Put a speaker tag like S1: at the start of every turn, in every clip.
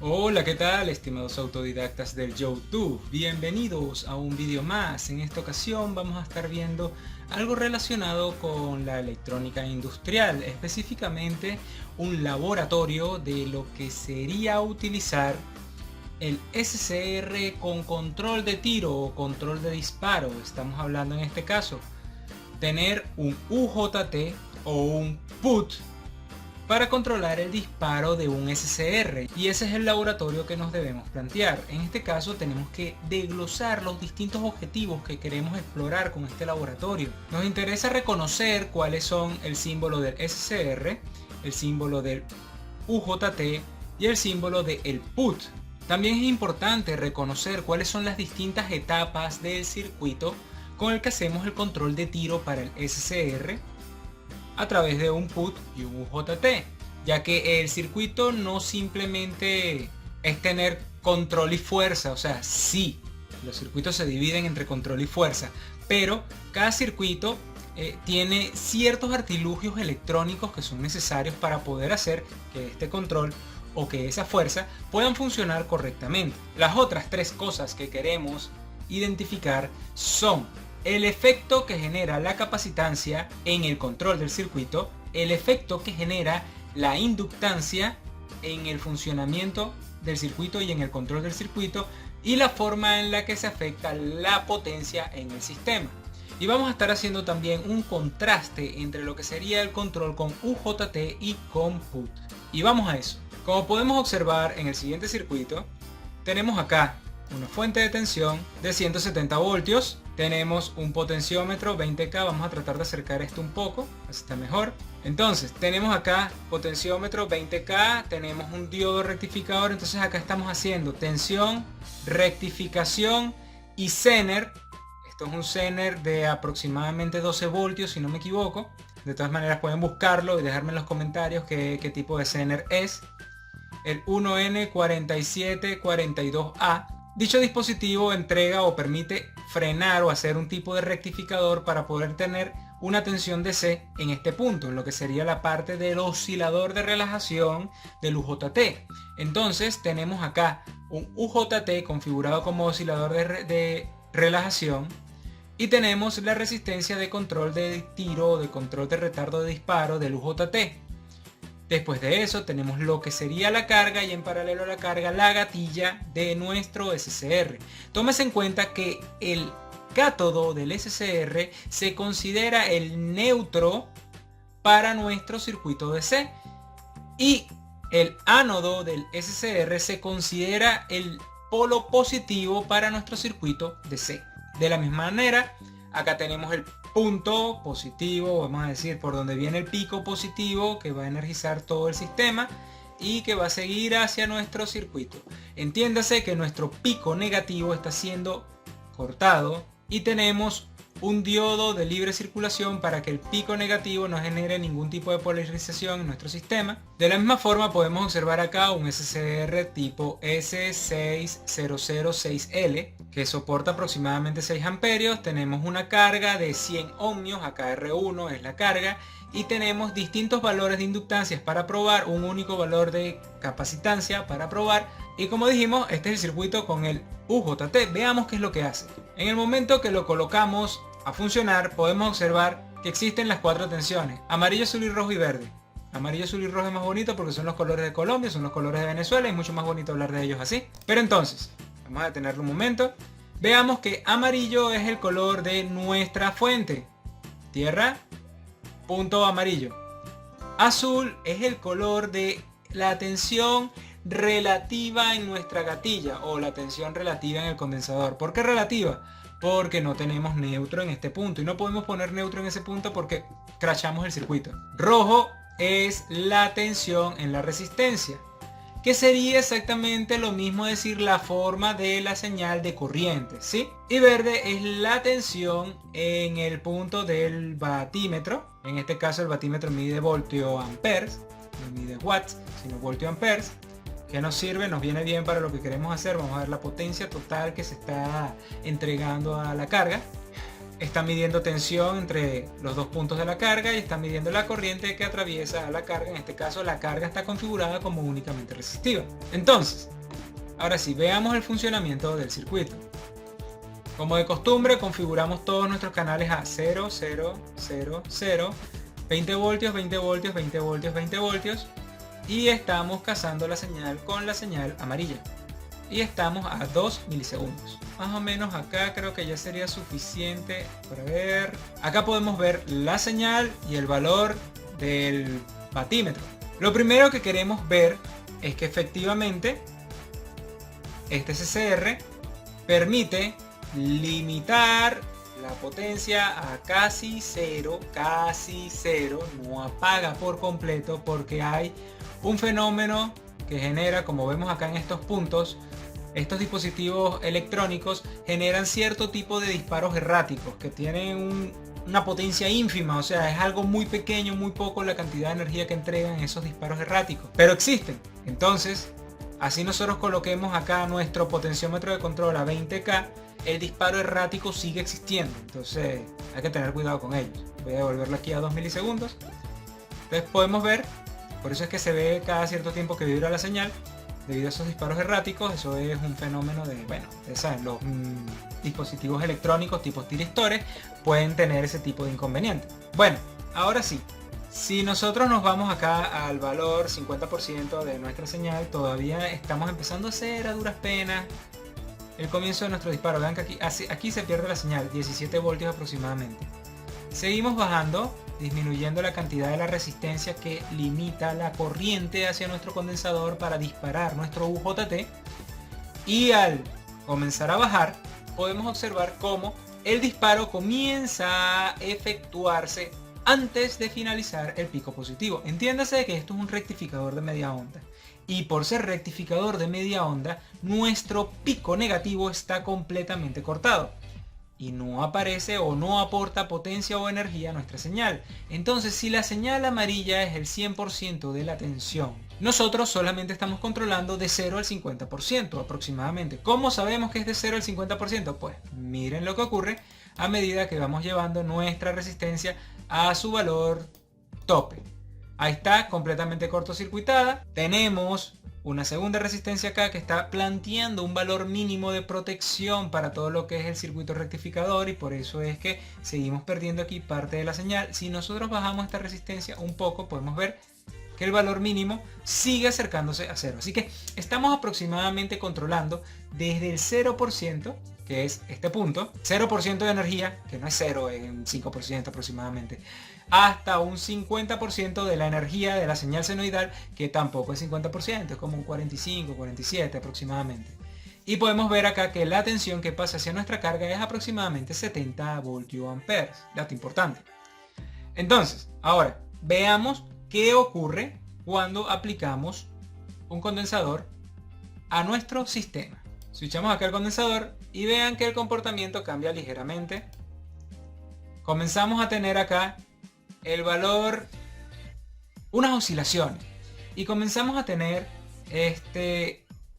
S1: Hola, ¿qué tal, estimados autodidactas del YouTube? Bienvenidos a un vídeo más. En esta ocasión vamos a estar viendo algo relacionado con la electrónica industrial, específicamente un laboratorio de lo que sería utilizar el SCR con control de tiro o control de disparo. Estamos hablando en este caso tener un UJT o un PUT para controlar el disparo de un SCR, y ese es el laboratorio que nos debemos plantear. En este caso tenemos que desglosar los distintos objetivos que queremos explorar con este laboratorio. Nos interesa reconocer cuáles son el símbolo del SCR, el símbolo del UJT y el símbolo del PUT. También es importante reconocer cuáles son las distintas etapas del circuito con el que hacemos el control de tiro para el SCR a través de un PUT y un UJT, ya que el circuito no simplemente es tener control y fuerza. O sea, sí, los circuitos se dividen entre control y fuerza, pero cada circuito tiene ciertos artilugios electrónicos que son necesarios para poder hacer que este control o que esa fuerza puedan funcionar correctamente. Las otras tres cosas que queremos identificar son el efecto que genera la capacitancia en el control del circuito, el efecto que genera la inductancia en el funcionamiento del circuito y en el control del circuito, y la forma en la que se afecta la potencia en el sistema. Y vamos a estar haciendo también un contraste entre lo que sería el control con UJT y con PUT. Y vamos a eso. Como podemos observar en el siguiente circuito, tenemos acá una fuente de tensión de 170 voltios, tenemos un potenciómetro 20K, vamos a tratar de acercar esto un poco, así está mejor. Entonces tenemos acá potenciómetro 20K, tenemos un diodo rectificador, entonces acá estamos haciendo tensión, rectificación y Zener. Esto es un Zener de aproximadamente 12 voltios si no me equivoco. De todas maneras pueden buscarlo y dejarme en los comentarios qué tipo de Zener es. El 1N4742A. Dicho dispositivo entrega o permite frenar o hacer un tipo de rectificador para poder tener una tensión DC en este punto, en lo que sería la parte del oscilador de relajación del UJT. Entonces tenemos acá un UJT configurado como oscilador de relajación, y tenemos la resistencia de control de tiro o de control de retardo de disparo del UJT. Después de eso tenemos lo que sería la carga, y en paralelo a la carga la gatilla de nuestro SCR. Tómese en cuenta que el cátodo del SCR se considera el neutro para nuestro circuito DC, y el ánodo del SCR se considera el polo positivo para nuestro circuito DC. De la misma manera, acá tenemos el punto positivo, vamos a decir, por donde viene el pico positivo que va a energizar todo el sistema y que va a seguir hacia nuestro circuito. Entiéndase que nuestro pico negativo está siendo cortado y tenemos un diodo de libre circulación para que el pico negativo no genere ningún tipo de polarización en nuestro sistema. De la misma forma podemos observar acá un SCR tipo S6006L que soporta aproximadamente 6 amperios. Tenemos una carga de 100 ohmios, acá R1 es la carga, y tenemos distintos valores de inductancias para probar, un único valor de capacitancia para probar. Y como dijimos, este es el circuito con el UJT. Veamos qué es lo que hace. En el momento que lo colocamos a funcionar, podemos observar que existen las cuatro tensiones: amarillo, azul y rojo y verde. Amarillo, azul y rojo es más bonito porque son los colores de Colombia, son los colores de Venezuela, y es mucho más bonito hablar de ellos así. Pero entonces, vamos a detenerlo un momento. Veamos que amarillo es el color de nuestra fuente, tierra, punto amarillo. Azul es el color de la tensión relativa en nuestra gatilla, o la tensión relativa en el condensador. ¿Por qué relativa? Porque no tenemos neutro en este punto, y no podemos poner neutro en ese punto porque crashamos el circuito. Rojo es la tensión en la resistencia, que sería exactamente lo mismo decir la forma de la señal de corriente, ¿sí? Y verde es la tensión en el punto del batímetro. En este caso el batímetro mide voltio amperes, no mide watts, sino voltio amperes. ¿Qué nos sirve? Nos viene bien para lo que queremos hacer. Vamos a ver la potencia total que se está entregando a la carga. está midiendo tensión entre los dos puntos de la carga y está midiendo la corriente que atraviesa a la carga. En este caso la carga está configurada como únicamente resistiva. Entonces, ahora sí, veamos el funcionamiento del circuito. Como de costumbre, configuramos todos nuestros canales a 0, 0, 0, 0, 20 voltios, 20 voltios, 20 voltios, 20 voltios. Y estamos cazando la señal con la señal amarilla. Y estamos a 2 milisegundos. Más o menos acá creo que ya sería suficiente para ver. Acá podemos ver la señal y el valor del batímetro. Lo primero que queremos ver es que efectivamente este CCR permite limitar la potencia a casi cero, no apaga por completo, porque hay un fenómeno que genera, como vemos acá en estos puntos, estos dispositivos electrónicos generan cierto tipo de disparos erráticos que tienen una potencia ínfima, o sea, es algo muy pequeño, muy poco la cantidad de energía que entregan esos disparos erráticos, pero existen. Entonces, así nosotros coloquemos acá nuestro potenciómetro de control a 20K, el disparo errático sigue existiendo, entonces hay que tener cuidado con ellos. Voy a devolverlo aquí a 2 milisegundos. Entonces podemos ver, por eso es que se ve cada cierto tiempo que vibra la señal, debido a esos disparos erráticos. Eso es un fenómeno de, bueno, ustedes saben, los dispositivos electrónicos tipo tiristores pueden tener ese tipo de inconveniente. Bueno, ahora sí, si nosotros nos vamos acá al valor 50% de nuestra señal, todavía estamos empezando a hacer a duras penas el comienzo de nuestro disparo. Vean que aquí se pierde la señal, 17 voltios aproximadamente. Seguimos bajando, disminuyendo la cantidad de la resistencia que limita la corriente hacia nuestro condensador para disparar nuestro UJT. Y al comenzar a bajar, podemos observar cómo el disparo comienza a efectuarse antes de finalizar el pico positivo. Entiéndase que esto es un rectificador de media onda. Y por ser rectificador de media onda, nuestro pico negativo está completamente cortado y no aparece o no aporta potencia o energía a nuestra señal. Entonces, si la señal amarilla es el 100% de la tensión, nosotros solamente estamos controlando de 0 al 50% aproximadamente. ¿Cómo sabemos que es de 0 al 50%? Pues miren lo que ocurre a medida que vamos llevando nuestra resistencia a su valor tope. Ahí está, completamente cortocircuitada. Tenemos una segunda resistencia acá que está planteando un valor mínimo de protección para todo lo que es el circuito rectificador, y por eso es que seguimos perdiendo aquí parte de la señal. Si nosotros bajamos esta resistencia un poco, podemos ver que el valor mínimo sigue acercándose a 0. Así que estamos aproximadamente controlando desde el 0%, que es este punto, 0% de energía, que no es 0, es un 5% aproximadamente, hasta un 50% de la energía de la señal senoidal, que tampoco es 50%, es como un 45, 47 aproximadamente. Y podemos ver acá que la tensión que pasa hacia nuestra carga es aproximadamente 70 voltioamperes, dato importante. Entonces, ahora, veamos qué ocurre cuando aplicamos un condensador a nuestro sistema. Switchamos acá el condensador y vean que el comportamiento cambia ligeramente. Comenzamos a tener acá el valor, unas oscilaciones, y comenzamos a tener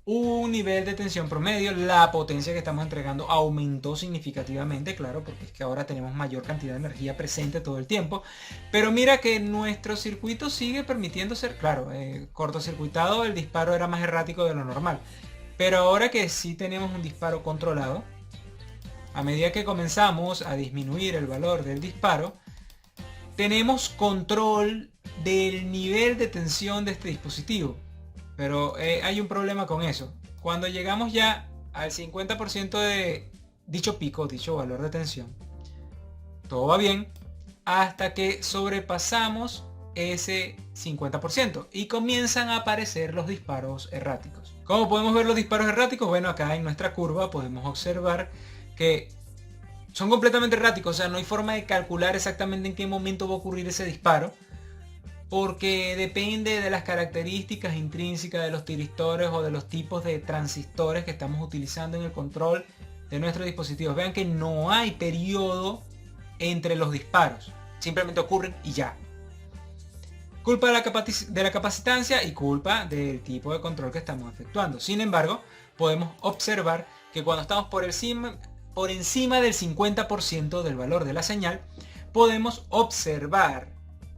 S1: un nivel de tensión promedio. La potencia que estamos entregando aumentó significativamente, claro, porque es que ahora tenemos mayor cantidad de energía presente todo el tiempo. Pero mira que nuestro circuito sigue permitiendo ser, claro, cortocircuitado. El disparo era más errático de lo normal, pero ahora que sí tenemos un disparo controlado, a medida que comenzamos a disminuir el valor del disparo, tenemos control del nivel de tensión de este dispositivo. Pero hay un problema con eso. Cuando llegamos ya al 50% de dicho pico, dicho valor de tensión, todo va bien hasta que sobrepasamos ese 50% y comienzan a aparecer los disparos erráticos. ¿Cómo podemos ver los disparos erráticos? Bueno, acá en nuestra curva podemos observar que son completamente erráticos, o sea, no hay forma de calcular exactamente en qué momento va a ocurrir ese disparo, porque depende de las características intrínsecas de los tiristores o de los tipos de transistores que estamos utilizando en el control de nuestros dispositivos. Vean que no hay periodo entre los disparos, simplemente ocurren y ya. Culpa de la capacitancia y culpa del tipo de control que estamos efectuando. Sin embargo, podemos observar que cuando estamos por encima por encima del 50% del valor de la señal, podemos observar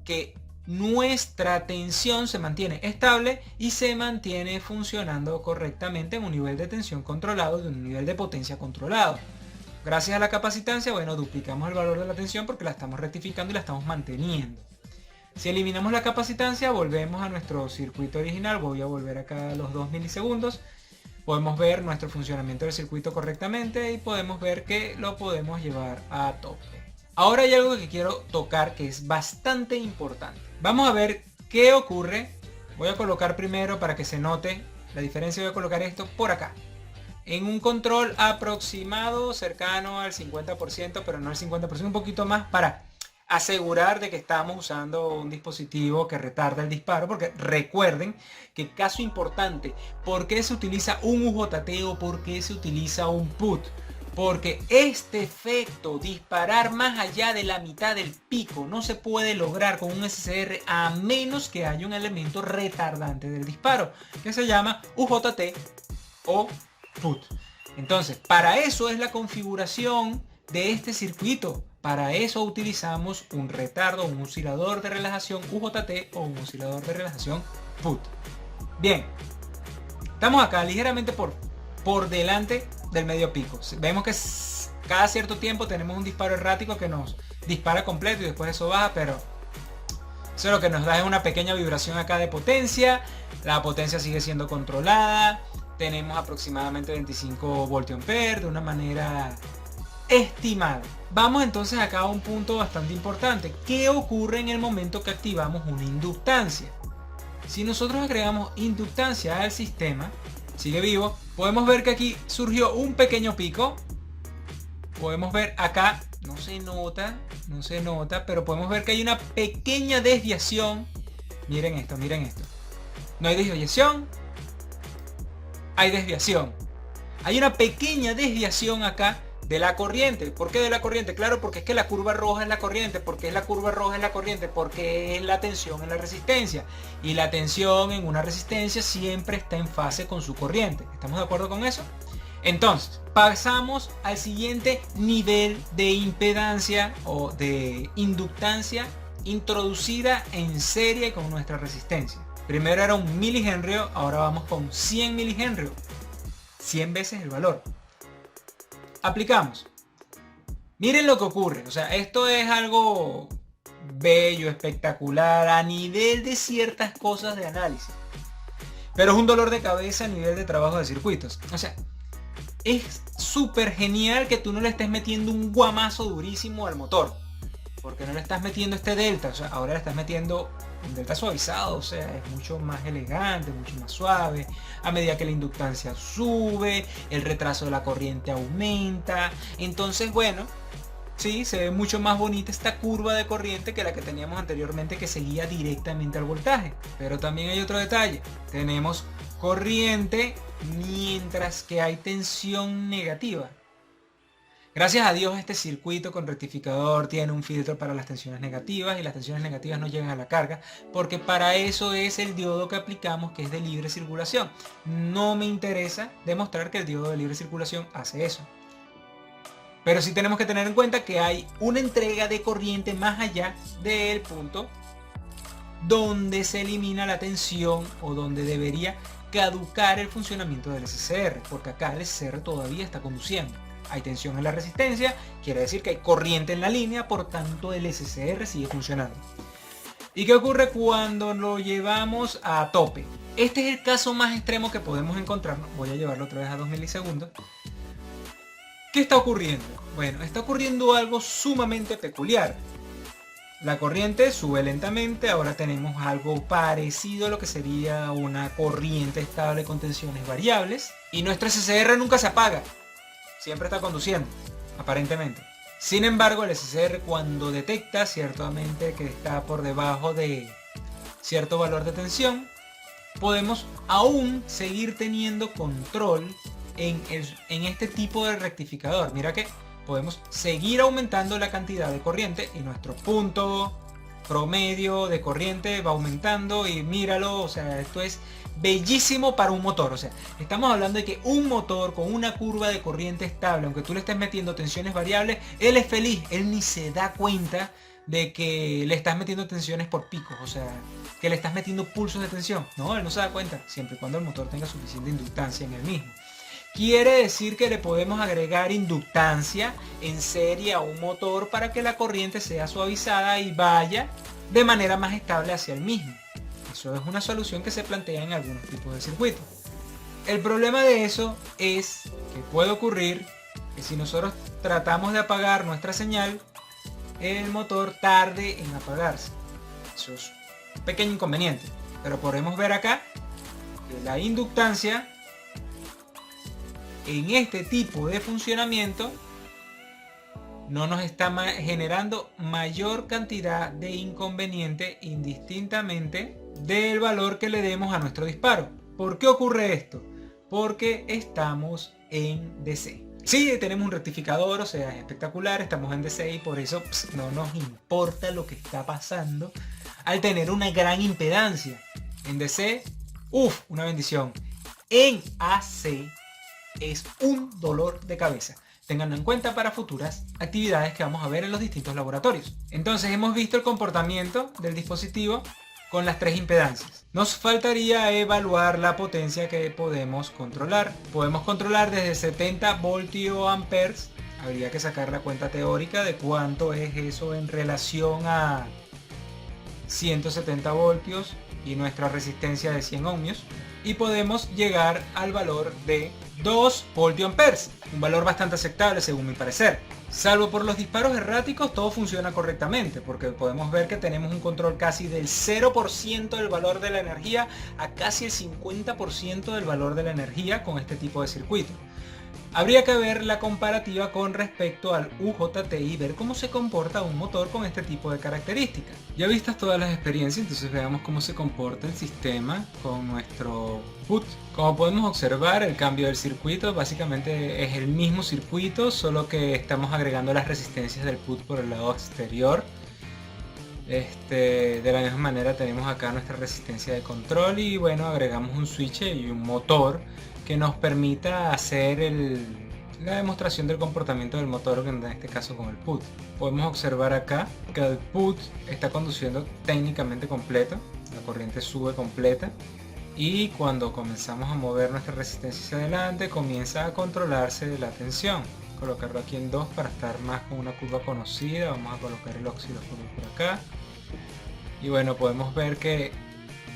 S1: que nuestra tensión se mantiene estable y se mantiene funcionando correctamente en un nivel de tensión controlado, de un nivel de potencia controlado. Gracias a la capacitancia, bueno, duplicamos el valor de la tensión porque la estamos rectificando y la estamos manteniendo. Si eliminamos la capacitancia, volvemos a nuestro circuito original. Voy a volver acá a los 2 milisegundos. Podemos ver nuestro funcionamiento del circuito correctamente y podemos ver que lo podemos llevar a tope. Ahora hay algo que quiero tocar que es bastante importante. Vamos a ver qué ocurre. Voy a colocar primero, para que se note la diferencia, voy a colocar esto por acá. En un control aproximado, cercano al 50%, pero no al 50%, un poquito más, para asegurar de que estamos usando un dispositivo que retarda el disparo, porque recuerden que, caso importante, ¿por qué se utiliza un UJT o por qué se utiliza un PUT? Porque este efecto, disparar más allá de la mitad del pico, no se puede lograr con un SCR a menos que haya un elemento retardante del disparo, que se llama UJT o PUT. Entonces, para eso es la configuración de este circuito. Para eso utilizamos un retardo, un oscilador de relajación UJT o un oscilador de relajación PUT. Bien, estamos acá ligeramente por delante del medio pico. Vemos que cada cierto tiempo tenemos un disparo errático que nos dispara completo y después eso baja, pero eso lo que nos da es una pequeña vibración acá de potencia. La potencia sigue siendo controlada. Tenemos aproximadamente 25 voltiamperes de una manera estimada. Vamos entonces acá a un punto bastante importante. ¿Qué ocurre en el momento que activamos una inductancia? Si nosotros agregamos inductancia al sistema, sigue vivo, podemos ver que aquí surgió un pequeño pico. Podemos ver acá, no se nota, pero podemos ver que hay una pequeña desviación. Miren esto. No hay desviación, hay desviación. Hay una pequeña desviación acá de la corriente. ¿Por qué de la corriente? Claro, porque es que la curva roja es la corriente. ¿Por qué es la curva roja es la corriente? Porque es la tensión en la resistencia. Y la tensión en una resistencia siempre está en fase con su corriente. ¿Estamos de acuerdo con eso? Entonces, pasamos al siguiente nivel de impedancia o de inductancia introducida en serie con nuestra resistencia. Primero era 1 milihenry, ahora vamos con 100 milihenry. 100 veces el valor. Aplicamos. Miren lo que ocurre. O sea, esto es algo bello, espectacular a nivel de ciertas cosas de análisis. Pero es un dolor de cabeza a nivel de trabajo de circuitos. O sea, es súper genial que tú no le estés metiendo un guamazo durísimo al motor. Porque no le estás metiendo este delta. O sea, ahora le estás metiendo un delta suavizado. O sea, es mucho más elegante, mucho más suave. A medida que la inductancia sube, el retraso de la corriente aumenta. Entonces, bueno, sí, se ve mucho más bonita esta curva de corriente que la que teníamos anteriormente, que seguía directamente al voltaje. Pero también hay otro detalle. Tenemos corriente mientras que hay tensión negativa. Gracias a Dios este circuito con rectificador tiene un filtro para las tensiones negativas y las tensiones negativas no llegan a la carga, porque para eso es el diodo que aplicamos, que es de libre circulación. No me interesa demostrar que el diodo de libre circulación hace eso. Pero sí tenemos que tener en cuenta que hay una entrega de corriente más allá del punto donde se elimina la tensión o donde debería caducar el funcionamiento del SCR, porque acá el SCR todavía está conduciendo. Hay tensión en la resistencia, quiere decir que hay corriente en la línea, por tanto el SCR sigue funcionando. ¿Y qué ocurre cuando lo llevamos a tope? Este es el caso más extremo que podemos encontrarnos. Voy a llevarlo otra vez a 2 milisegundos. ¿Qué está ocurriendo? Bueno, está ocurriendo algo sumamente peculiar. La corriente sube lentamente, ahora tenemos algo parecido a lo que sería una corriente estable con tensiones variables. Y nuestro SCR nunca se apaga. Siempre está conduciendo, aparentemente. Sin embargo, el SCR, cuando detecta ciertamente que está por debajo de cierto valor de tensión, podemos aún seguir teniendo control en este tipo de rectificador. Mira que podemos seguir aumentando la cantidad de corriente y nuestro punto promedio de corriente va aumentando y míralo, o sea, esto es bellísimo para un motor. O sea, estamos hablando de que un motor con una curva de corriente estable, aunque tú le estés metiendo tensiones variables, él es feliz, él ni se da cuenta de que le estás metiendo tensiones por picos, o sea, que le estás metiendo pulsos de tensión. No, él no se da cuenta, siempre y cuando el motor tenga suficiente inductancia en el mismo. Quiere decir que le podemos agregar inductancia en serie a un motor para que la corriente sea suavizada y vaya de manera más estable hacia el mismo. Eso es una solución que se plantea en algunos tipos de circuitos. El problema de eso es que puede ocurrir que si nosotros tratamos de apagar nuestra señal, el motor tarde en apagarse. Eso es un pequeño inconveniente. Pero podemos ver acá que la inductancia en este tipo de funcionamiento no nos está generando mayor cantidad de inconveniente indistintamente del valor que le demos a nuestro disparo. ¿Por qué ocurre esto? Porque estamos en DC. Sí, tenemos un rectificador, o sea, es espectacular, estamos en DC y por eso no nos importa lo que está pasando al tener una gran impedancia. En DC, una bendición. En AC es un dolor de cabeza. Ténganlo en cuenta para futuras actividades que vamos a ver en los distintos laboratorios. Entonces hemos visto el comportamiento del dispositivo con las tres impedancias. Nos faltaría evaluar la potencia que podemos controlar. Podemos controlar desde 70 voltioamperes. Habría que sacar la cuenta teórica de cuánto es eso en relación a 170 voltios y nuestra resistencia de 100 ohmios. Y podemos llegar al valor de 2 voltioamperes, un valor bastante aceptable según mi parecer. Salvo por los disparos erráticos, todo funciona correctamente, porque podemos ver que tenemos un control casi del 0% del valor de la energía a casi el 50% del valor de la energía con este tipo de circuito. Habría que ver la comparativa con respecto al UJT y ver cómo se comporta un motor con este tipo de características. Ya vistas todas las experiencias, entonces veamos cómo se comporta el sistema con nuestro PUT. Como podemos observar, el cambio del circuito básicamente es el mismo circuito, solo que estamos agregando las resistencias del PUT por el lado exterior. De la misma manera tenemos acá nuestra resistencia de control y bueno, agregamos un switch y un motor que nos permita hacer la demostración del comportamiento del motor, en este caso con el PUT. Podemos observar acá que el PUT está conduciendo técnicamente completo, la corriente sube completa y cuando comenzamos a mover nuestra resistencia hacia adelante comienza a controlarse la tensión. Colocarlo aquí en 2 para estar más con una curva conocida. Vamos a colocar el osciloscopio por acá y bueno, podemos ver que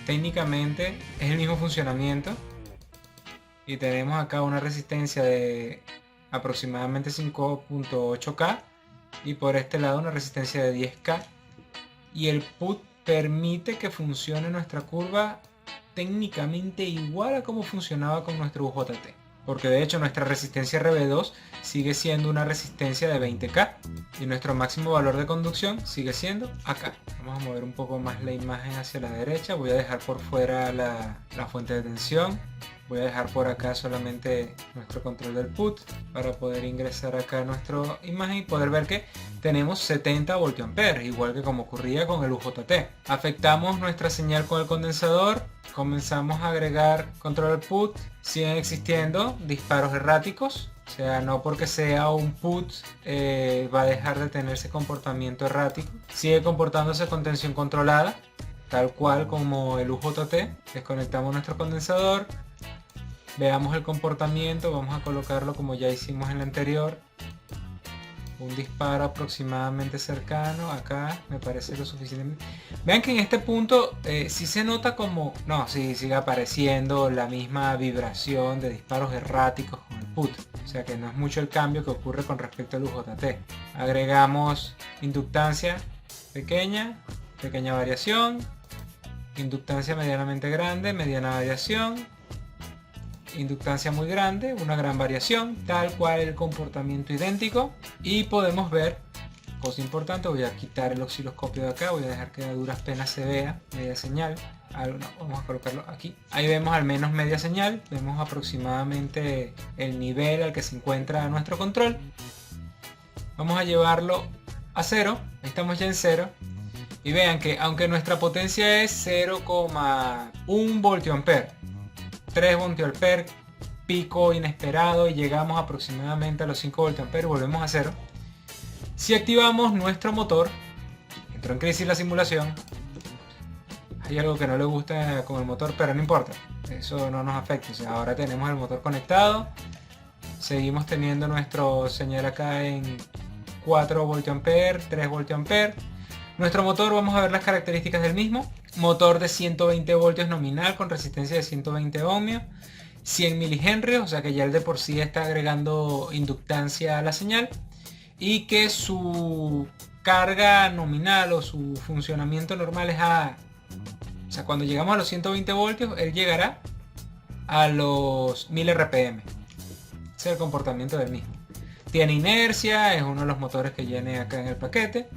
S1: técnicamente es el mismo funcionamiento y tenemos acá una resistencia de aproximadamente 5.8K y por este lado una resistencia de 10K y el PUT permite que funcione nuestra curva técnicamente igual a como funcionaba con nuestro UJT, porque de hecho nuestra resistencia RB2 sigue siendo una resistencia de 20K y nuestro máximo valor de conducción sigue siendo acá. Vamos a mover un poco más la imagen hacia la derecha, voy a dejar por fuera la fuente de tensión. Voy a dejar por acá solamente nuestro control del PUT para poder ingresar acá a nuestra imagen y poder ver que tenemos 70 voltiamperes, igual que como ocurría con el UJT. Afectamos nuestra señal con el condensador, comenzamos a agregar control del PUT, siguen existiendo disparos erráticos, o sea, no porque sea un PUT va a dejar de tener ese comportamiento errático, sigue comportándose con tensión controlada, tal cual como el UJT. Desconectamos nuestro condensador. Veamos el comportamiento, vamos a colocarlo como ya hicimos en el anterior. Un disparo aproximadamente cercano, acá me parece lo suficientemente. Vean que en este punto sí se nota como, sí sigue apareciendo la misma vibración de disparos erráticos con el PUT. O sea que no es mucho el cambio que ocurre con respecto al UJT. Agregamos inductancia pequeña variación. Inductancia medianamente grande, mediana variación. Inductancia muy grande, una gran variación, tal cual el comportamiento idéntico. Y podemos ver, cosa importante, voy a quitar el osciloscopio de acá, voy a dejar que a duras penas se vea media señal. Vamos a colocarlo aquí. Ahí vemos al menos media señal, vemos aproximadamente el nivel al que se encuentra nuestro control. Vamos a llevarlo a 0, ahí estamos ya en 0. Y vean que aunque nuestra potencia es 0,1 voltioampere, 3 voltioampere, pico inesperado y llegamos aproximadamente a los 5 voltioampere, volvemos a cero. Si activamos nuestro motor, entró en crisis la simulación. Hay algo que no le gusta con el motor, pero no importa, eso no nos afecta. O sea, ahora tenemos el motor conectado, seguimos teniendo nuestro señal acá en 4 voltioampere, 3 voltioampere. Nuestro motor, vamos a ver las características del mismo. Motor de 120 voltios nominal con resistencia de 120 ohmios, 100 milihenrios, o sea que ya el de por sí está agregando inductancia a la señal, y que su carga nominal o su funcionamiento normal es a... O sea, cuando llegamos a los 120 voltios, él llegará a los 1000 RPM. Ese es el comportamiento del mismo. Tiene inercia, es uno de los motores que viene acá en el paquete.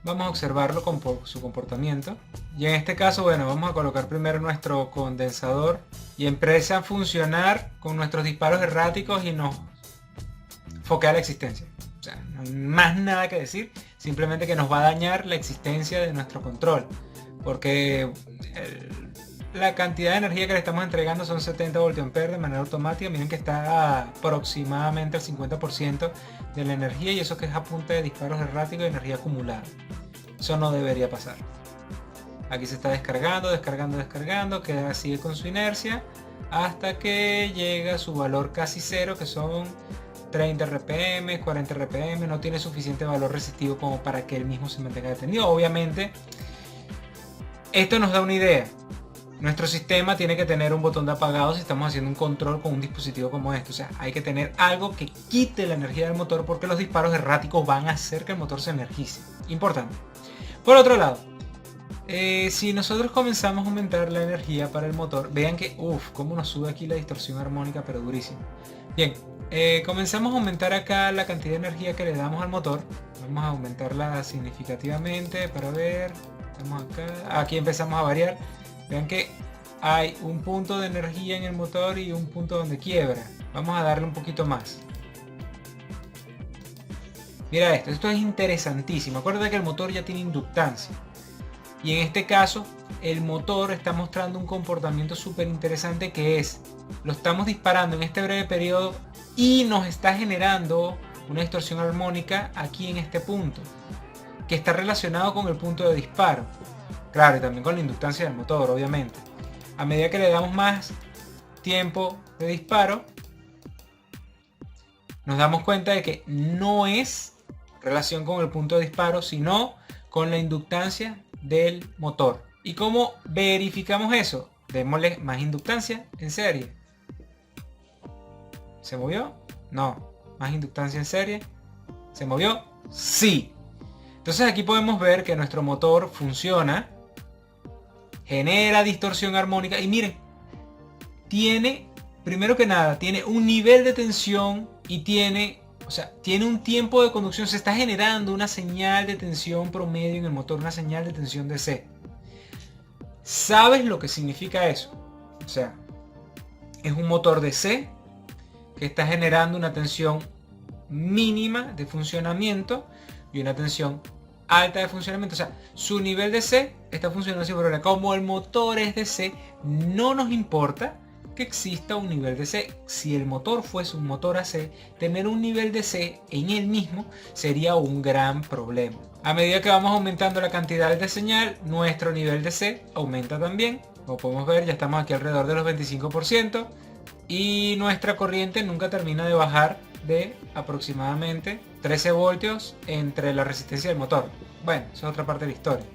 S1: Vamos a observarlo con su comportamiento. Y en este caso, bueno, vamos a colocar primero nuestro condensador y empieza a funcionar con nuestros disparos erráticos y nos foquea la existencia. O sea, no hay más nada que decir, simplemente que nos va a dañar la existencia de nuestro control. Porque la cantidad de energía que le estamos entregando son 70 voltiampere de manera automática. Miren que está aproximadamente al 50% de la energía, y eso que es a punta de disparos erráticos y energía acumulada. Eso no debería pasar. Aquí se está descargando, queda sigue con su inercia hasta que llega a su valor casi cero, que son 30 RPM, 40 RPM. No tiene suficiente valor resistivo como para que él mismo se mantenga detenido. Obviamente, esto nos da una idea. Nuestro sistema tiene que tener un botón de apagado si estamos haciendo un control con un dispositivo como este. O sea, hay que tener algo que quite la energía del motor, porque los disparos erráticos van a hacer que el motor se energice. Importante. Por otro lado, si nosotros comenzamos a aumentar la energía para el motor, vean que, cómo nos sube aquí la distorsión armónica, pero durísimo. Bien, comenzamos a aumentar acá la cantidad de energía que le damos al motor. Vamos a aumentarla significativamente para ver. Estamos acá. Aquí empezamos a variar. Vean que hay un punto de energía en el motor y un punto donde quiebra. Vamos a darle un poquito más. Mira esto es interesantísimo. Acuérdate que el motor ya tiene inductancia. Y en este caso, el motor está mostrando un comportamiento súper interesante, que es, lo estamos disparando en este breve periodo y nos está generando una distorsión armónica aquí en este punto, que está relacionado con el punto de disparo. Claro, y también con la inductancia del motor, obviamente. A medida que le damos más tiempo de disparo, nos damos cuenta de que no es relación con el punto de disparo, sino con la inductancia del motor. ¿Y cómo verificamos eso? Démosle más inductancia en serie. ¿Se movió? No. ¿Más inductancia en serie? ¿Se movió? Sí. Entonces aquí podemos ver que nuestro motor funciona, genera distorsión armónica, y miren, tiene, primero que nada, tiene un nivel de tensión y tiene un tiempo de conducción. Se está generando una señal de tensión promedio en el motor, una señal de tensión DC. ¿Sabes lo que significa eso? O sea, es un motor DC que está generando una tensión mínima de funcionamiento y una tensión alta de funcionamiento. O sea, su nivel DC está funcionando sin problema. Como el motor es DC, no nos importa que exista un nivel DC. Si el motor fuese un motor AC, tener un nivel DC en él mismo sería un gran problema. A medida que vamos aumentando la cantidad de señal, nuestro nivel DC aumenta también. Como podemos ver, ya estamos aquí alrededor de los 25%, y nuestra corriente nunca termina de bajar de aproximadamente 13 voltios entre la resistencia del motor. Bueno, esa es otra parte de la historia.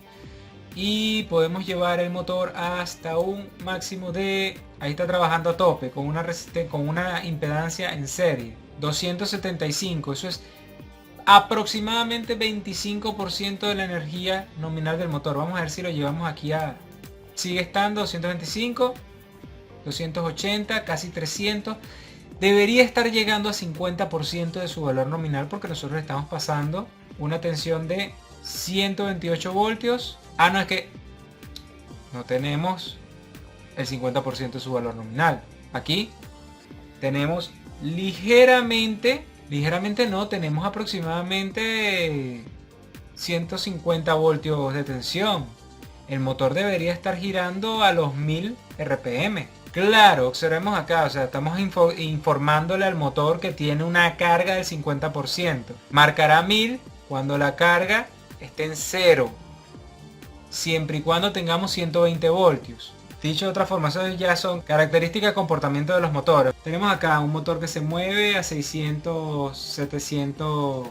S1: Y podemos llevar el motor hasta un máximo de, ahí está trabajando a tope, con una impedancia en serie 275. Eso es aproximadamente 25% de la energía nominal del motor. Vamos a ver si lo llevamos aquí a, sigue estando 225, 280, casi 300. Debería estar llegando a 50% de su valor nominal, porque nosotros estamos pasando una tensión de 128 voltios. No, es que no tenemos el 50% de su valor nominal. Aquí tenemos ligeramente no, tenemos aproximadamente 150 voltios de tensión. El motor debería estar girando a los 1000 RPM. Claro, observemos acá, o sea, estamos informándole al motor que tiene una carga del 50%. Marcará 1000 cuando la carga esté en 0, siempre y cuando tengamos 120 voltios. Dicho de otra forma, eso ya son características de comportamiento de los motores. Tenemos acá un motor que se mueve a 600, 700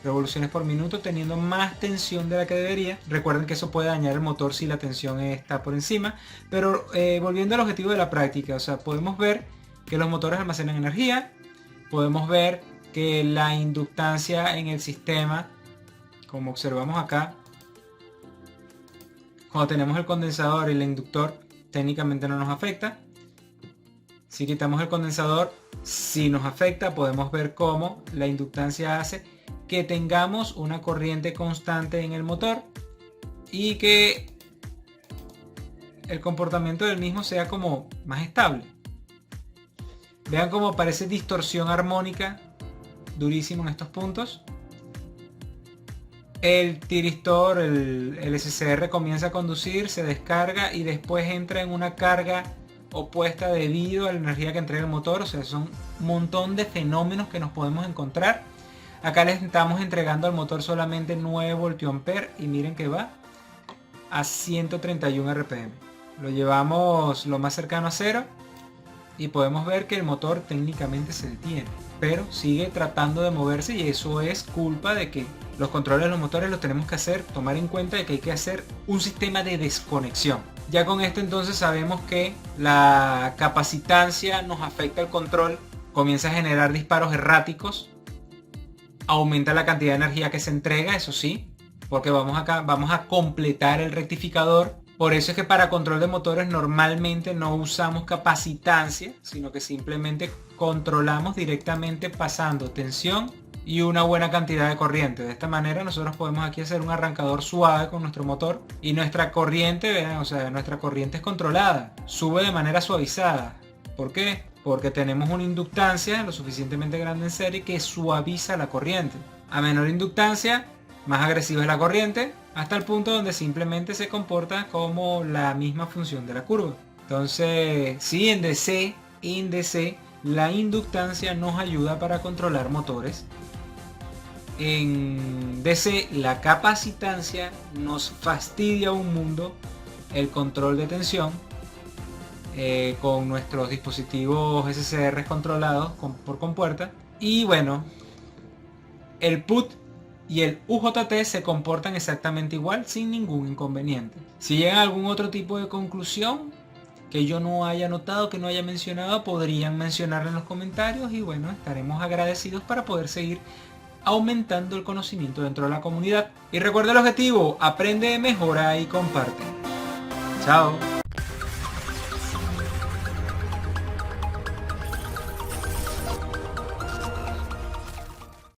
S1: revoluciones por minuto, teniendo más tensión de la que debería. Recuerden que eso puede dañar el motor si la tensión está por encima. Pero volviendo al objetivo de la práctica, o sea, podemos ver que los motores almacenan energía. Podemos ver que la inductancia en el sistema, como observamos acá, cuando tenemos el condensador y el inductor, técnicamente no nos afecta. Si quitamos el condensador, sí nos afecta. Podemos ver cómo la inductancia hace que tengamos una corriente constante en el motor y que el comportamiento del mismo sea como más estable. Vean cómo aparece distorsión armónica durísimo en estos puntos. El tiristor, el SCR comienza a conducir, se descarga y después entra en una carga opuesta debido a la energía que entrega el motor. O sea, son un montón de fenómenos que nos podemos encontrar. Acá le estamos entregando al motor solamente 9 voltiamperes y miren que va a 131 RPM. Lo llevamos lo más cercano a 0 y podemos ver que el motor técnicamente se detiene, pero sigue tratando de moverse, y eso es culpa de que los controles de los motores los tenemos que hacer, tomar en cuenta de que hay que hacer un sistema de desconexión. Ya con esto entonces sabemos que la capacitancia nos afecta el control, comienza a generar disparos erráticos, aumenta la cantidad de energía que se entrega, eso sí, porque vamos a completar el rectificador. Por eso es que para control de motores normalmente no usamos capacitancia, sino que simplemente controlamos directamente pasando tensión y una buena cantidad de corriente. De esta manera nosotros podemos aquí hacer un arrancador suave con nuestro motor y nuestra corriente, vean, o sea, nuestra corriente es controlada, sube de manera suavizada. ¿Por qué? Porque tenemos una inductancia lo suficientemente grande en serie que suaviza la corriente. A menor inductancia, más agresiva es la corriente, hasta el punto donde simplemente se comporta como la misma función de la curva. Entonces, sí, en DC, la inductancia nos ayuda para controlar motores. En DC, la capacitancia nos fastidia un mundo el control de tensión con nuestros dispositivos SCR controlados por compuerta. Y bueno, el PUT y el UJT se comportan exactamente igual sin ningún inconveniente. Si llegan a algún otro tipo de conclusión que yo no haya notado, que no haya mencionado, podrían mencionarlo en los comentarios y bueno, estaremos agradecidos para poder seguir aumentando el conocimiento dentro de la comunidad. Y recuerda el objetivo: aprende, mejora y comparte. Chao.